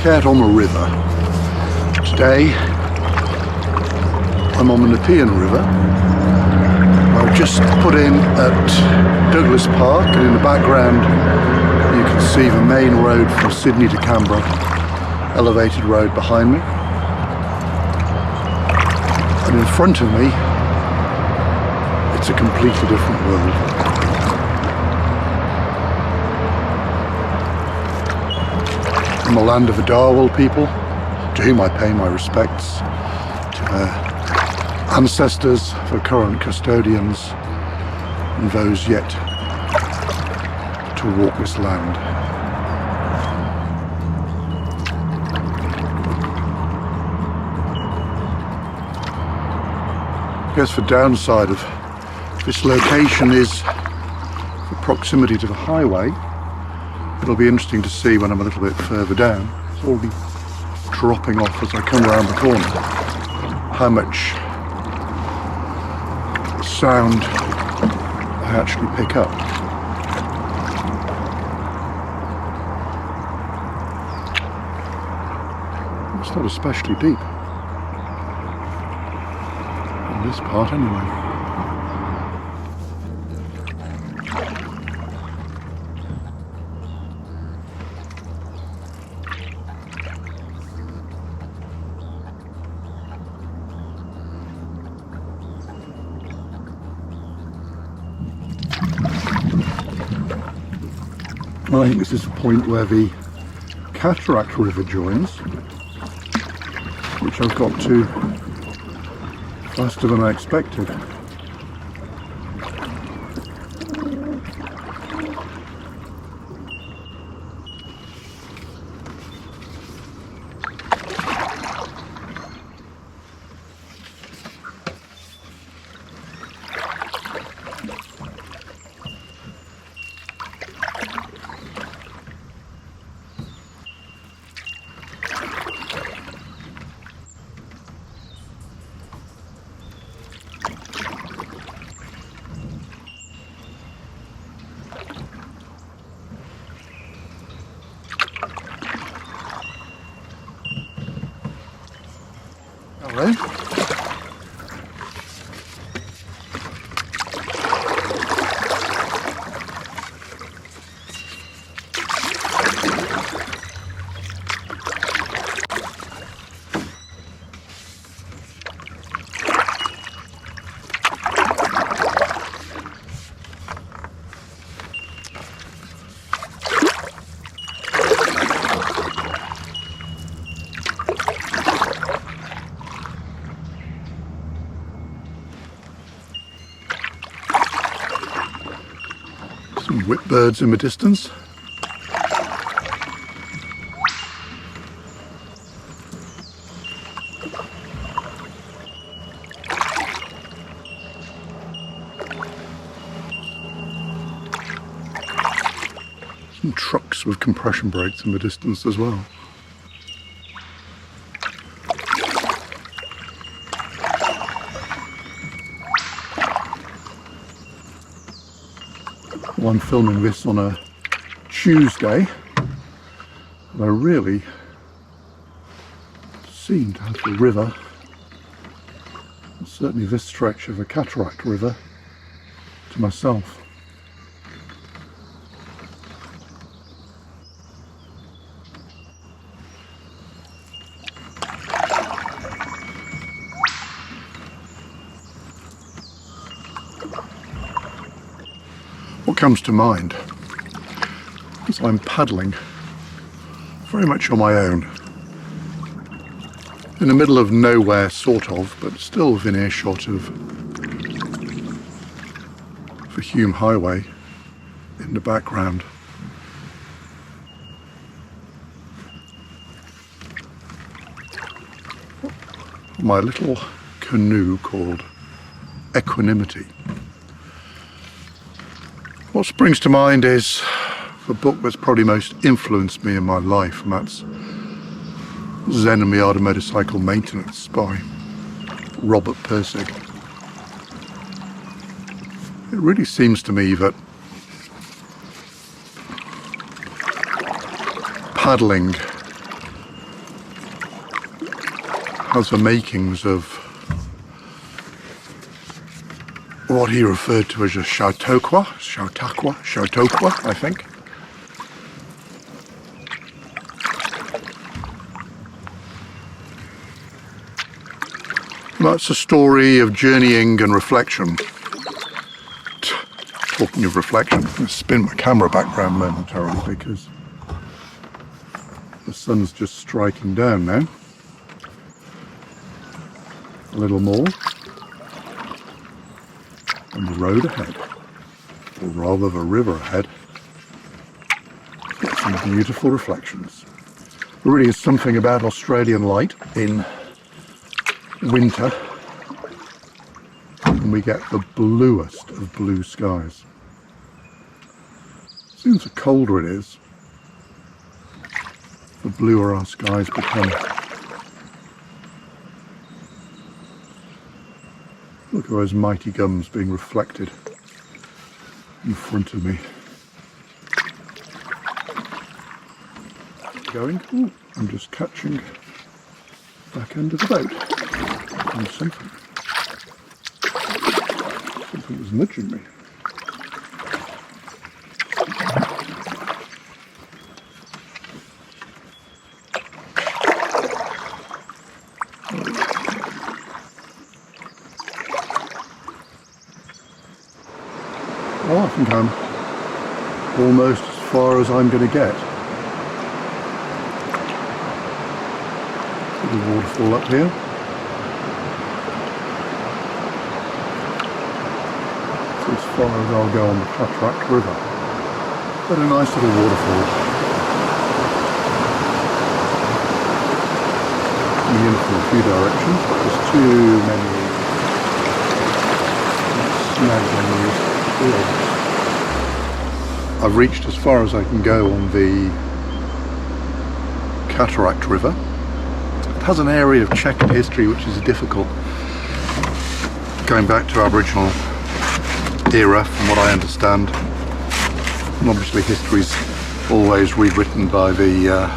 out on the river. Today I'm on the Nepean River. I've just put in at Douglas Park, and in the background you can see the main road from Sydney to Canberra, elevated road behind me. And in front of me, it's a completely different world. I'm the land of the Dharawal people, to whom I pay my respects, to their ancestors, the current custodians, and those yet to walk this land. I guess the downside of this location is the proximity to the highway. It'll be interesting to see when I'm a little bit further down. It's already dropping off as I come around the corner. How much sound I actually pick up. It's not especially deep. In this part anyway. I think this is the point where the Cataract River joins, which I've got to faster than I expected. Hello. Some whipbirds in the distance. Some trucks with compression brakes in the distance as well. Well, I'm filming this on a Tuesday, and I really seem to have the river, and certainly this stretch of the Cataract River, to myself. What comes to mind is I'm paddling very much on my own, in the middle of nowhere sort of, but still within earshot of the Hume Highway in the background. My little canoe called Equanimity. What springs to mind is the book that's probably most influenced me in my life, and that's Zen and the Art of Motorcycle Maintenance by Robert Pirsig. It really seems to me that paddling has the makings of what he referred to as a Chautauqua, I think. That's a story of journeying and reflection. Talking of reflection, I'm going to spin my camera back round momentarily because the sun's just striking down now. A little more. And the road ahead, or rather the river ahead. Get some beautiful reflections. There really is something about Australian light in winter, and we get the bluest of blue skies. As soon as the colder it is, the bluer our skies become. Look at those mighty gums being reflected in front of me. Going? Ooh, I'm just catching back end of the boat. And something was nudging me. Well, I think I'm almost as far as I'm going to get. Little waterfall up here. As far as I'll go on the Cataract River. But a nice little waterfall. In from a few directions, but there's too many snags on these fields. I've reached as far as I can go on the Cataract River. It has an area of checkered history which is difficult. Going back to Aboriginal era, from what I understand, and obviously history's always rewritten by the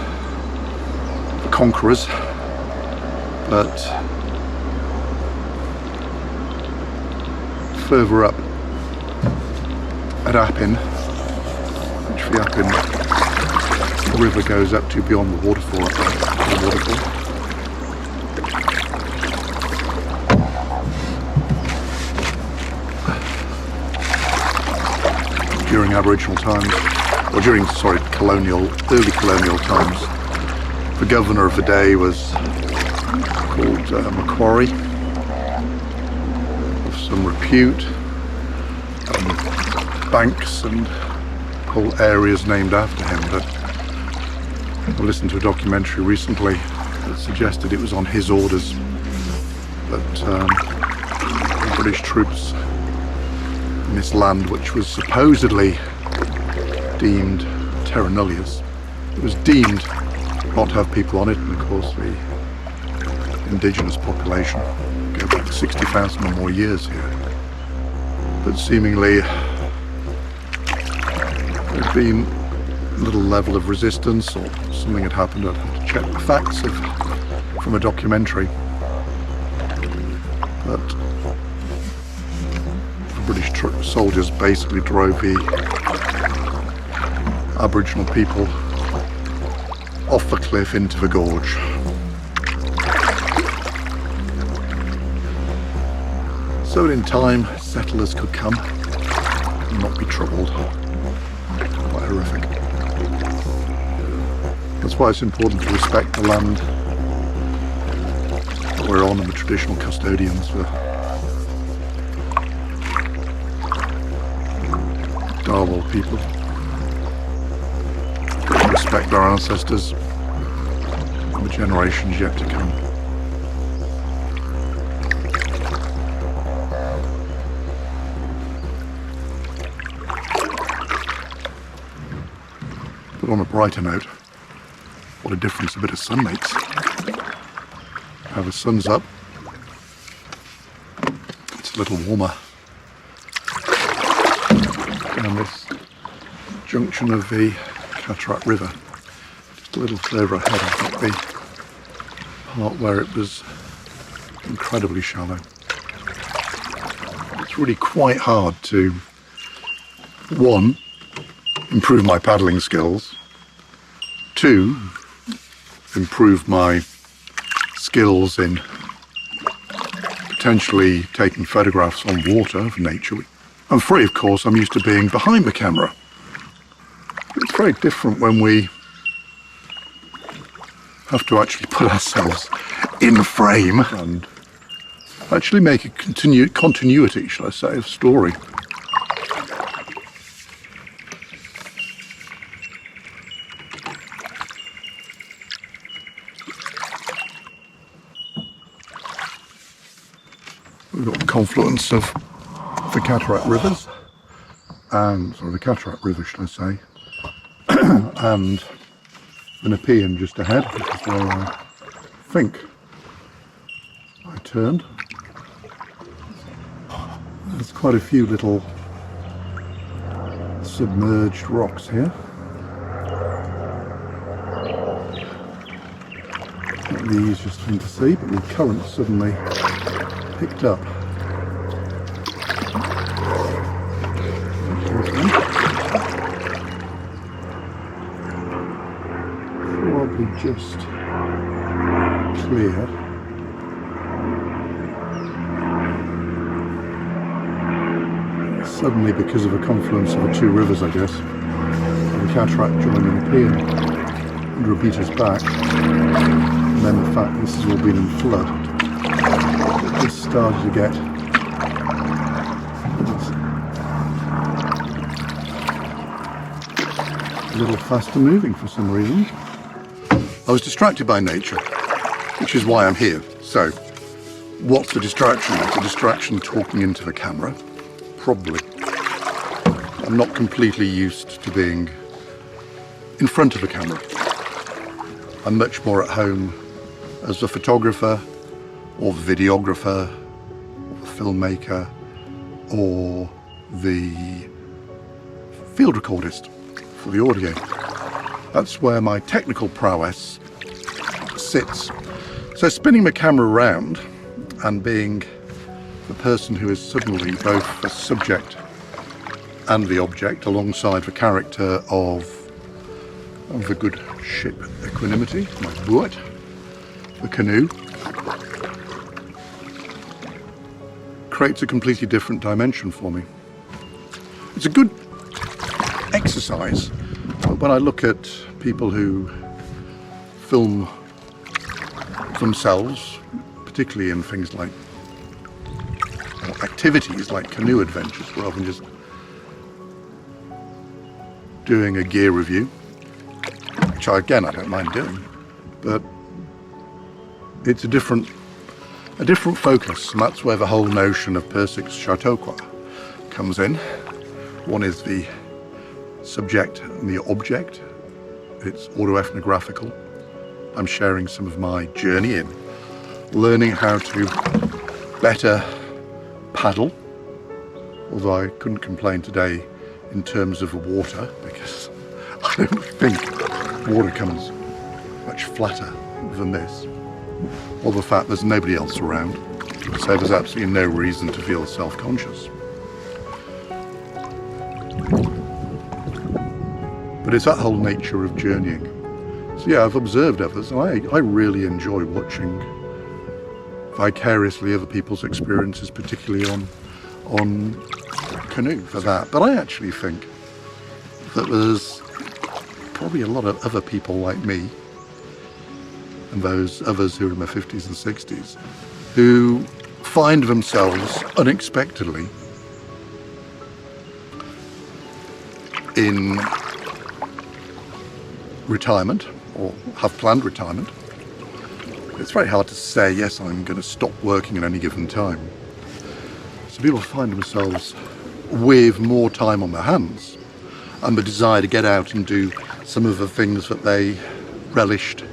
conquerors, but further up at Appin, which the Appin River goes up to beyond the waterfall up there, the waterfall. During Aboriginal times, or during, early colonial times, the governor of the day was called Macquarie, of some repute, banks and whole areas named after him. But I listened to a documentary recently that suggested it was on his orders that the British troops in this land, which was supposedly deemed terra nullius, it was deemed not to have people on it, and of course the indigenous population go back 60,000 or more years here. But seemingly there'd been little level of resistance, or something had happened. I'd have to check the facts from a documentary. But British soldiers basically drove the Aboriginal people off the cliff into the gorge. So in time, settlers could come and not be troubled. Quite horrific. That's why it's important to respect the land that we're on and the traditional custodians for Dharawal people. Respect our ancestors and the generations yet to come. But on a brighter note, what a difference a bit of sun makes. Now the sun's up, it's a little warmer. Down this junction of the Cataract River, just a little further ahead, I've got the part where it was incredibly shallow. It's really quite hard to, one, improve my paddling skills, two, improve my skills in potentially taking photographs on water of nature. And three, of course, I'm used to being behind the camera. It's very different when we have to actually put ourselves in frame and actually make a continuity, shall I say, of story. We've got the confluence of the Cataract Rivers, and the Cataract River, should I say, and the Nepean just ahead, which is where I think I turned. There's quite a few little submerged rocks here. Not the easiest thing to see, but the current suddenly picked up. Probably just clear. Suddenly, because of a confluence of the two rivers, I guess, the cataract joined the Nepean under a beater's back, and then the fact this has all been in flood, it just started to get a little faster moving for some reason. I was distracted by nature, which is why I'm here. So, what's the distraction? It's a distraction talking into the camera. Probably. I'm not completely used to being in front of a camera. I'm much more at home as a photographer, or the videographer, or the filmmaker, or the field recordist for the audio. That's where my technical prowess sits. So spinning the camera around and being the person who is suddenly both the subject and the object alongside the character of the good ship Equanimity, my boat, the canoe, creates a completely different dimension for me. It's a good exercise when I look at people who film themselves, particularly in things like activities like canoe adventures, rather than just doing a gear review, which I don't mind doing, but it's a different focus, and that's where the whole notion of Persick's Chautauqua comes in. One is the subject and the object. It's autoethnographical. I'm sharing some of my journey in learning how to better paddle, although I couldn't complain today in terms of the water, because I don't think water comes much flatter than this, or the fact there's nobody else around, so there's absolutely no reason to feel self-conscious. But it's that whole nature of journeying. So yeah, I've observed others, and I really enjoy watching vicariously other people's experiences, particularly on canoe for that. But I actually think that there's probably a lot of other people like me, and those others who are in their 50s and 60s, who find themselves unexpectedly in retirement, or have planned retirement. It's very hard to say, yes, I'm going to stop working at any given time. So people find themselves with more time on their hands and the desire to get out and do some of the things that they relished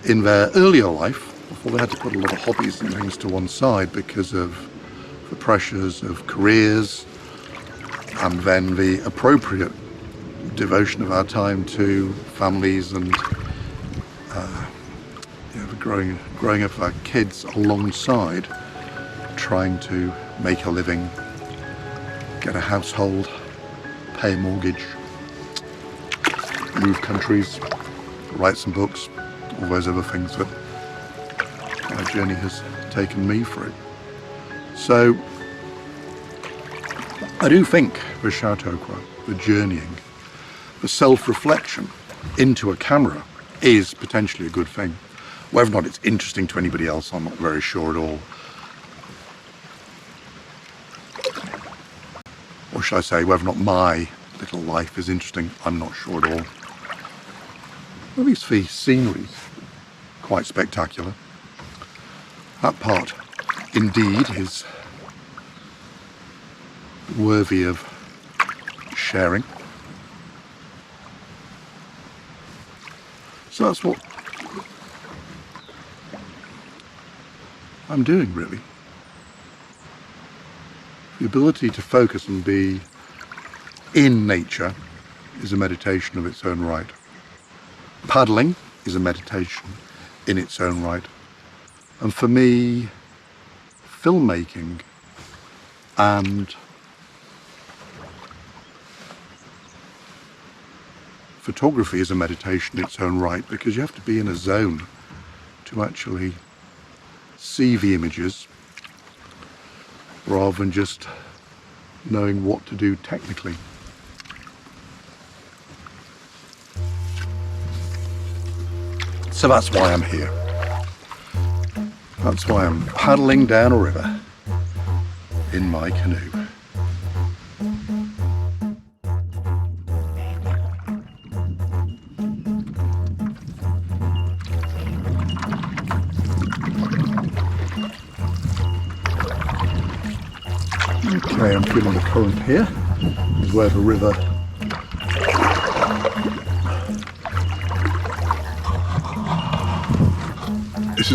in their earlier life before they had to put a lot of hobbies and things to one side because of the pressures of careers and then the appropriate devotion of our time to families and the growing up with our kids alongside, trying to make a living, get a household, pay a mortgage, move countries, write some books, all those other things that my journey has taken me through. So I do think with Chautauqua, the journeying, the self-reflection into a camera is potentially a good thing. Whether or not it's interesting to anybody else, I'm not very sure at all. Or should I say, whether or not my little life is interesting, I'm not sure at all. Well, these sceneries, quite spectacular. That part, indeed, is worthy of sharing. So that's what I'm doing, really. The ability to focus and be in nature is a meditation of its own right. Paddling is a meditation in its own right. And for me, filmmaking and photography is a meditation in its own right, because you have to be in a zone to actually see the images rather than just knowing what to do technically. So that's why I'm here. That's why I'm paddling down a river in my canoe. Okay, I'm feeling the current here. This is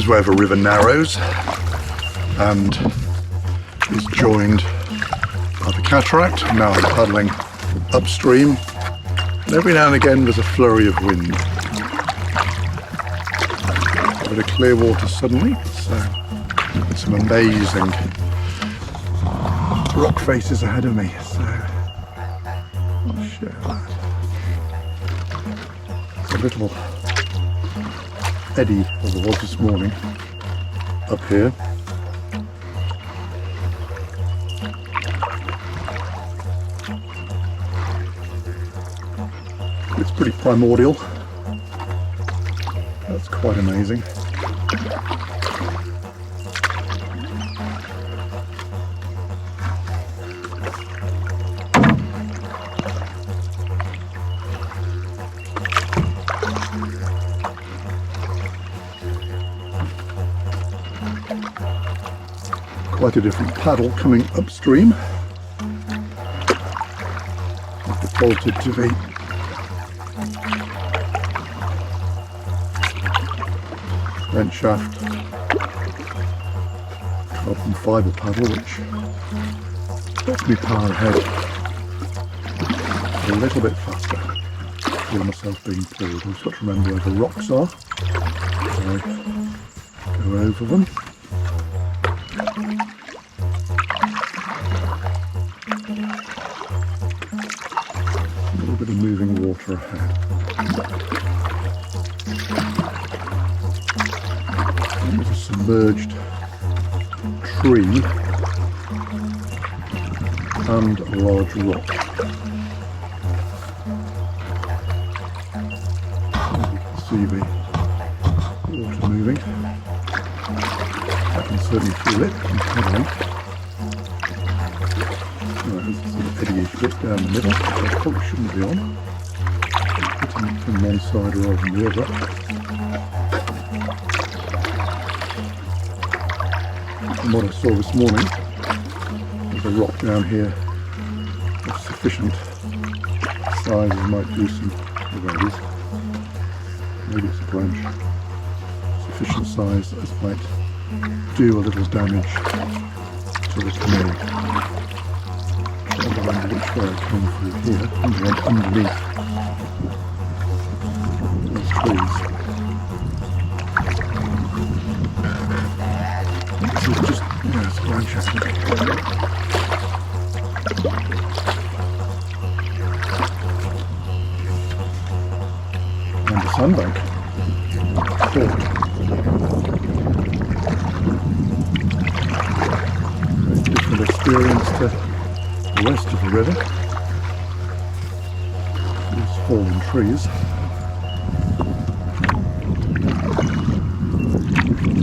where the river narrows and is joined by the cataract. Now I'm paddling upstream, and every now and again there's a flurry of wind. A bit of clear water suddenly, so some amazing rock faces ahead of me, so I'll share that. It's a little eddy as it was this morning up here. It's pretty primordial. That's quite amazing. Quite a different paddle coming upstream. I've defaulted to the vent shaft carbon fibre paddle, which lets me power ahead a little bit faster. I feel myself being pulled. I've just got to remember where the rocks are as I go over them. A little bit of moving water ahead. There's a submerged tree and a large rock. You can see the water moving. I can certainly feel it from paddling. There's a sort of eddy-ish bit down the middle, which I probably shouldn't be on. Hitting it from one side rather than the other. From what I saw this morning, there's a rock down here of sufficient size as might do some, there it is, maybe it's a branch, sufficient size as might do a little damage to the canoe. I don't remember which way I came through here. I think I went underneath these trees. Just, yeah, it's ground chestnut. And the sandbank. Very different experience to the west of the river. These fallen trees.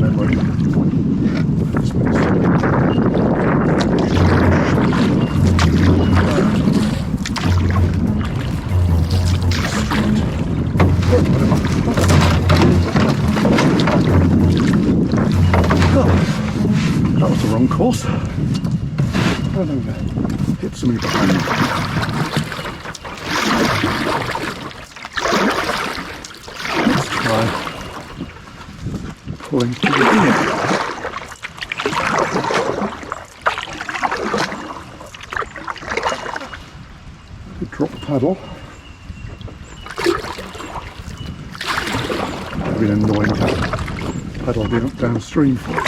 Memory. That was the wrong course. I don't know, hit something behind me. Let's try pulling through here. Drop the paddle. It's been annoying to paddle being up downstream for it.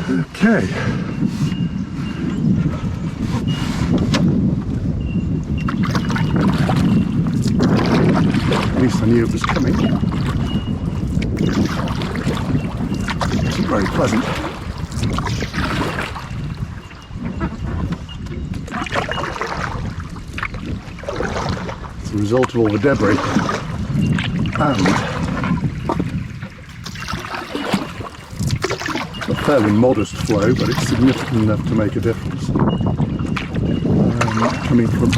Okay. At least I knew it was coming. It wasn't very pleasant. It's the result of all the debris and a fairly modest flow, but it's significant enough to make a difference. Coming from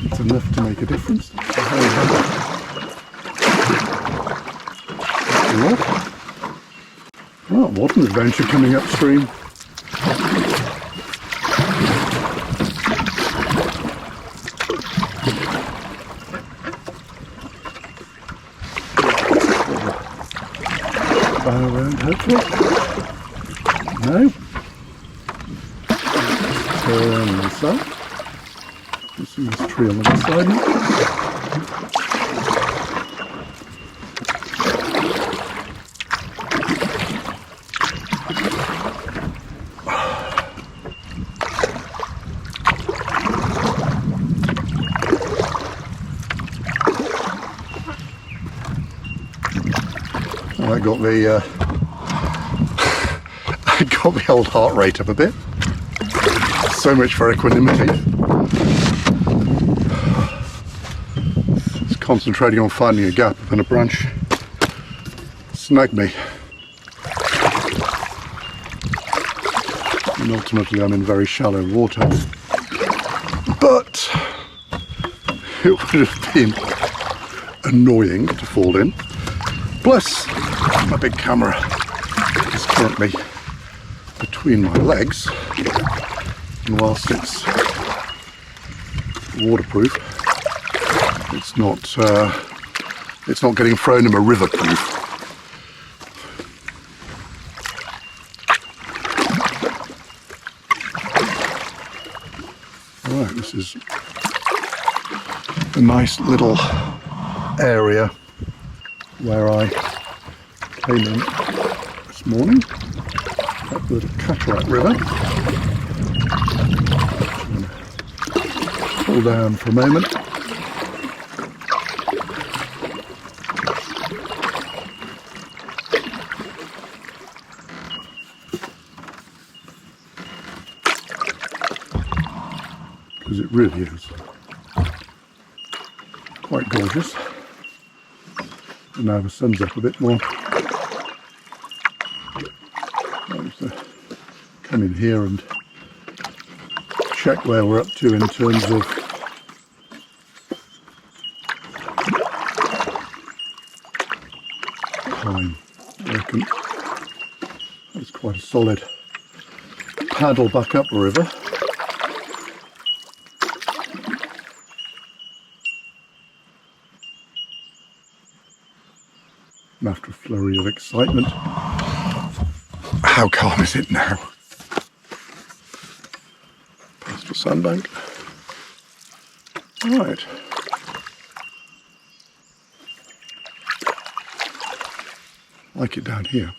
it's enough to make a difference. Well, what an adventure coming upstream. Around, hopefully. No. Turn this up. You see this tree on the other side now. I got the old heart rate up a bit. So much for equanimity. Just concentrating on finding a gap and a branch snagged me. And ultimately I'm in very shallow water. But it would have been annoying to fall in. Plus, my big camera is currently between my legs, and whilst it's waterproof, it's not getting thrown in a river proof. Right, this is a nice little area where I came in this morning up the Cataract River. Pull down for a moment. Because it really is quite gorgeous. And now the sun's up a bit more. Come in here and check where we're up to in terms of time. I reckon that's quite a solid paddle back up the river. And after a flurry of excitement, how calm is it now? Beautiful sandbank. Right. Like it down here.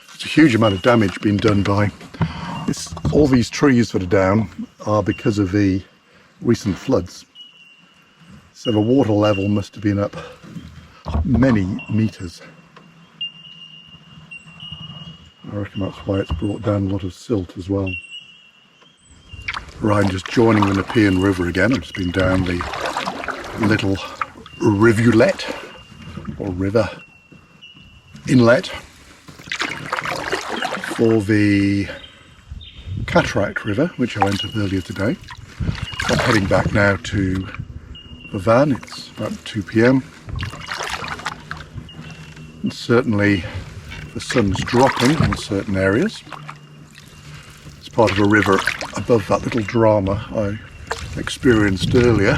There's a huge amount of damage being done by this. All these trees that are down are because of the recent floods. So the water level must have been up many meters. I reckon that's why it's brought down a lot of silt as well. Right, I'm just joining the Nepean River again. I've just been down the little rivulet or river inlet for the Cataract River, which I went up earlier today. So I'm heading back now to the van. It's about 2 p.m. and certainly the sun's dropping in certain areas. It's part of a river above that little drama I experienced earlier,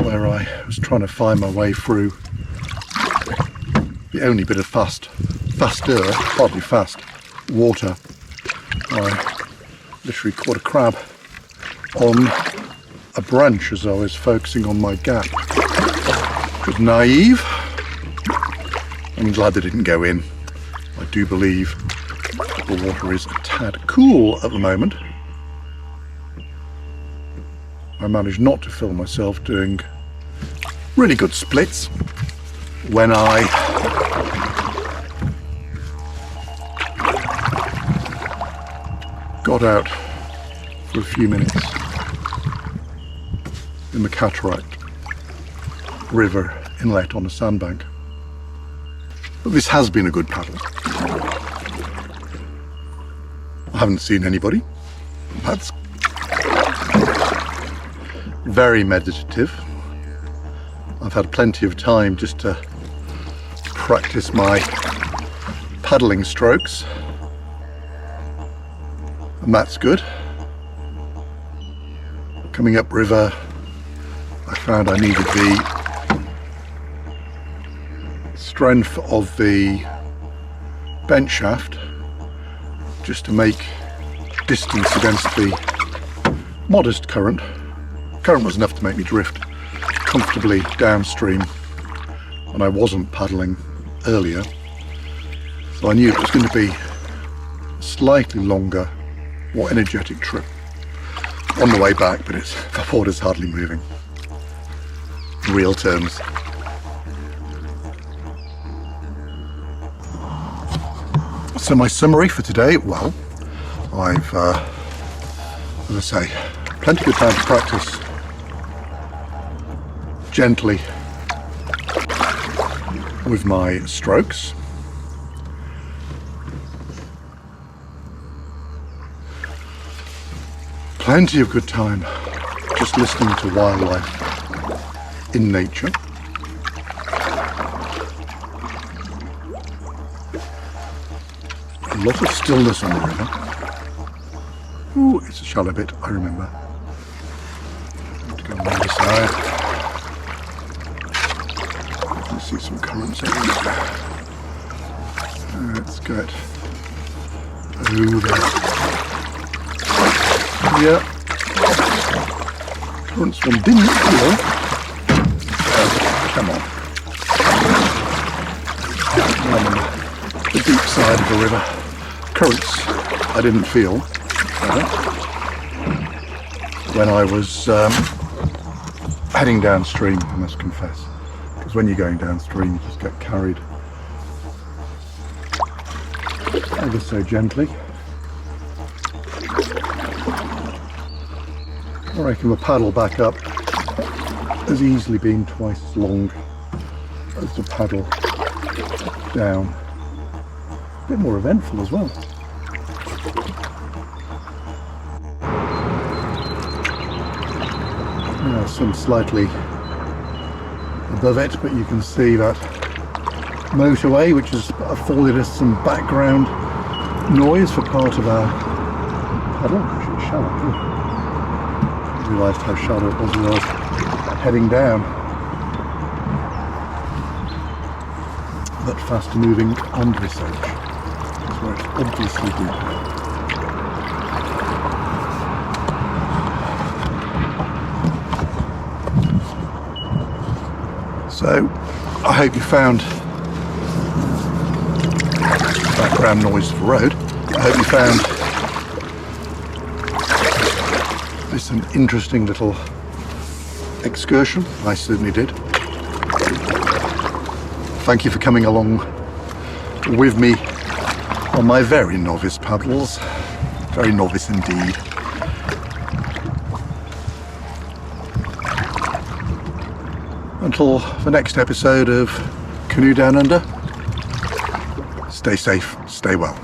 where I was trying to find my way through the only bit of hardly fast, water. I literally caught a crab on a branch as I was focusing on my gap. It was naive. I'm glad they didn't go in. I do believe that the water is a tad cool at the moment. I managed not to film myself doing really good splits when I got out for a few minutes in the Cataract River inlet on a sandbank. But this has been a good paddle. I haven't seen anybody. That's very meditative. I've had plenty of time just to practice my paddling strokes, and that's good. Coming up river, I found I needed the strength of the bent shaft just to make distance against the modest current. Current was enough to make me drift comfortably downstream, and I wasn't paddling earlier, so I knew it was going to be a slightly longer, more energetic trip on the way back, but the water's hardly moving in real terms. So my summary for today, well, I've, as I say, plenty of time to practice gently with my strokes. Plenty of good time just listening to wildlife in nature. A lot of stillness on the river. Ooh, it's a shallow bit, I remember. I have to go on the other side. Let's see some currents over there. Let's get over. Yeah. Currents one didn't feel. Come on. I'm on the deep side of the river. Currents I didn't feel when I was heading downstream, I must confess, because when you're going downstream you just get carried ever so gently. I reckon the paddle back up has easily been twice as long as the paddle down. A bit more eventful as well. Now some slightly above it, but you can see that motorway which has afforded us some background noise for part of our paddle. Actually it's shallow too. I realised how shallow it was when I was heading down. But faster moving on this edge is where it's obviously deeper. So I hope you found background noise of the road. I hope you found this an interesting little excursion. I certainly did. Thank you for coming along with me on my very novice paddles. Very novice indeed. Until the next episode of Canoe Down Under, stay safe, stay well.